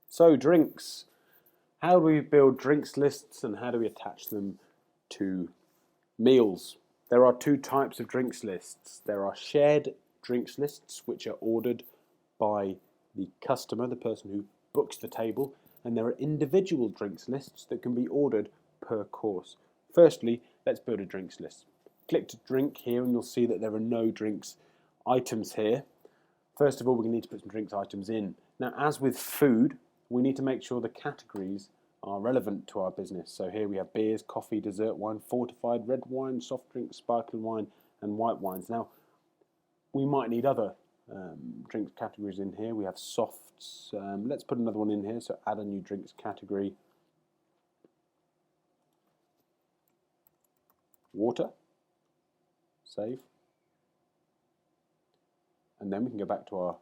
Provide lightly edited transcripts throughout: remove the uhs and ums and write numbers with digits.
So drinks. How do we build drinks lists and how do we attach them to meals? There are two types of drinks lists. There are shared drinks lists, which are ordered by the customer, the person who books the table, and there are individual drinks lists that can be ordered per course. Firstly, let's build a drinks list. Click to drink here and you'll see that there are no drinks items here. First of all, we need to put some drinks items in. Now, as with food, we need to make sure the categories are relevant to our business. So here we have beers, coffee, dessert wine, fortified, red wine, soft drinks, sparkling wine, and white wines. Now, we might need other drinks categories in here. We have softs. Let's put another one in here. So add a new drinks category. Water. Save. And then we can go back to our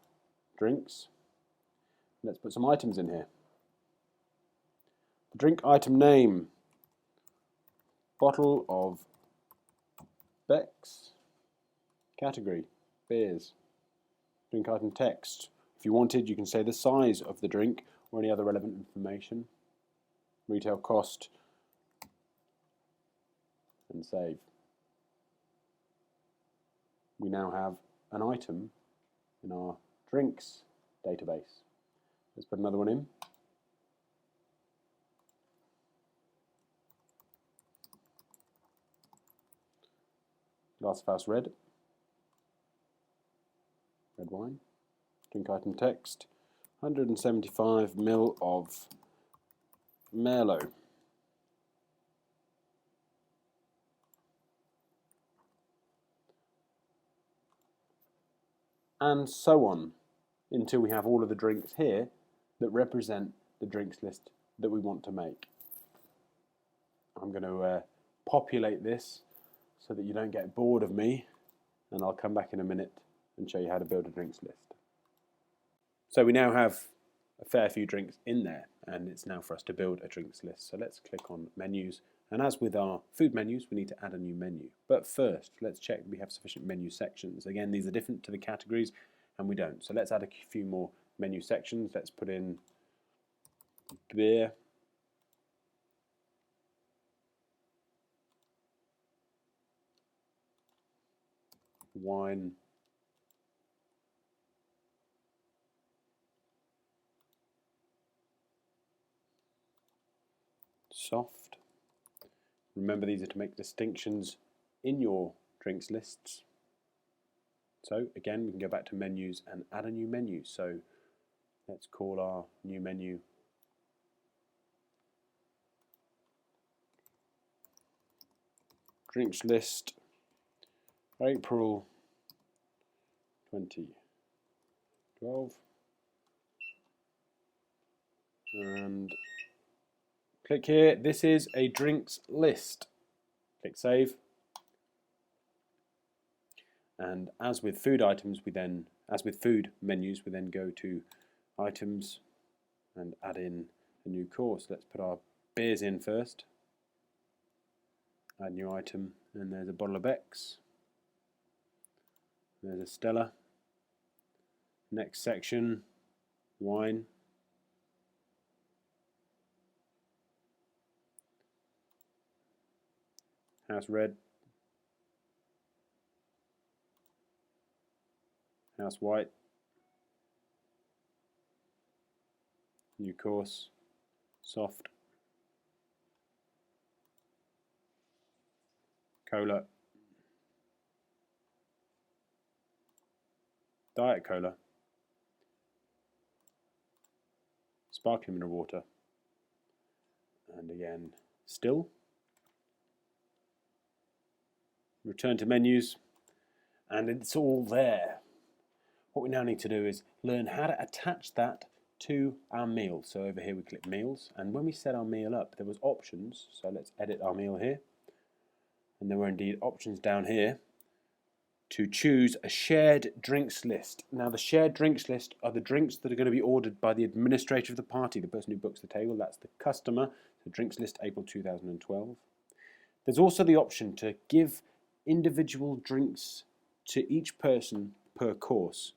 drinks. Let's put some items in here. The drink item name, bottle of Beck's. Category, beers. Drink item text. If you wanted, you can say the size of the drink or any other relevant information. Retail cost. And save. We now have an item in our drinks database. Let's put another one in. Glass of house red. Red wine. Drink item text. 175 ml of Merlot. And so on, until we have all of the drinks here that represent the drinks list that we want to make. I'm going to populate this so that you don't get bored of me, and I'll come back in a minute and show you how to build a drinks list. So we now have a fair few drinks in there, and it's now for us to build a drinks list. So let's click on menus, and as with our food menus, we need to add a new menu. But first, let's check we have sufficient menu sections. Again, these are different to the categories, and we don't. So let's add a few more menu sections. Let's put in beer, wine, soft. Remember, these are to make distinctions in your drinks lists. So again, we can go back to menus and add a new menu. So let's call our new menu drinks list April 2012, and click here. This is a drinks list. Click save. And as with food items, as with food menus, we then go to items and add in a new course. Let's put our beers in first. Add new item, and there's a bottle of Beck's. There's a Stella. Next section, wine. House red. House white. New course. Soft. Cola. Diet Cola. Sparkling mineral water. And again, still. Return to menus. And it's all there. What we now need to do is learn how to attach that to our meal. So over here we click meals, and when we set our meal up, there was options. So let's edit our meal here. And there were indeed options down here to choose a shared drinks list. Now the shared drinks list are the drinks that are going to be ordered by the administrator of the party, the person who books the table. That's the customer. So drinks list April 2012. There's also the option to give individual drinks to each person per course.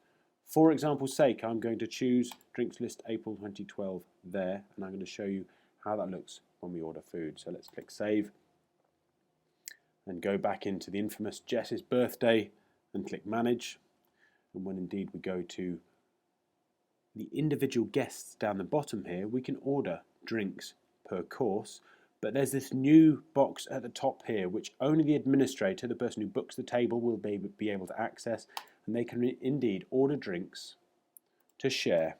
For example's sake, I'm going to choose drinks list April 2012 there, and I'm going to show you how that looks when we order food. So let's click save and go back into the infamous Jess's birthday and click manage. And when indeed we go to the individual guests down the bottom here, we can order drinks per course, but there's this new box at the top here which only the administrator, the person who books the table, will be able to access, and they can indeed order drinks to share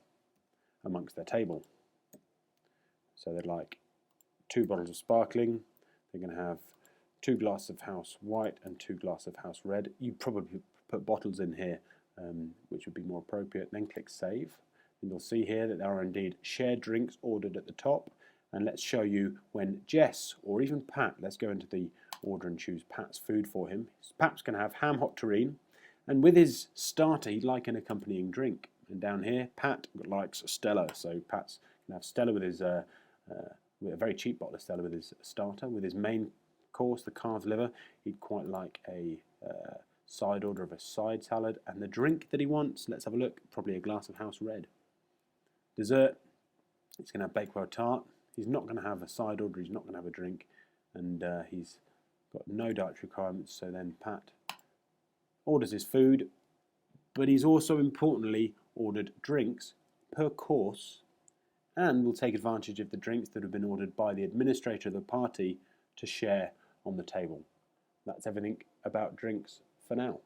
amongst their table. So they'd like 2 bottles of sparkling, they're going to have 2 glasses of house white and 2 glasses of house red. You probably put bottles in here, which would be more appropriate. Then click save, and you'll see here that there are indeed shared drinks ordered at the top. And let's show you when Jess, or even Pat, let's go into the order and choose Pat's food for him. Pat's going to have ham hock terrine, and with his starter he'd like an accompanying drink. And down here Pat likes Stella, so Pat's going to have Stella with his with a very cheap bottle of Stella with his starter. With his main course, the calf's liver, he'd quite like a side order of a side salad. And the drink that he wants, let's have a look, probably a glass of house red. Dessert, he's going to have Bakewell tart. He's not going to have a side order, he's not going to have a drink, and he's got no dietary requirements. So then Pat orders his food, but he's also importantly ordered drinks per course, and will take advantage of the drinks that have been ordered by the administrator of the party to share on the table. That's everything about drinks for now.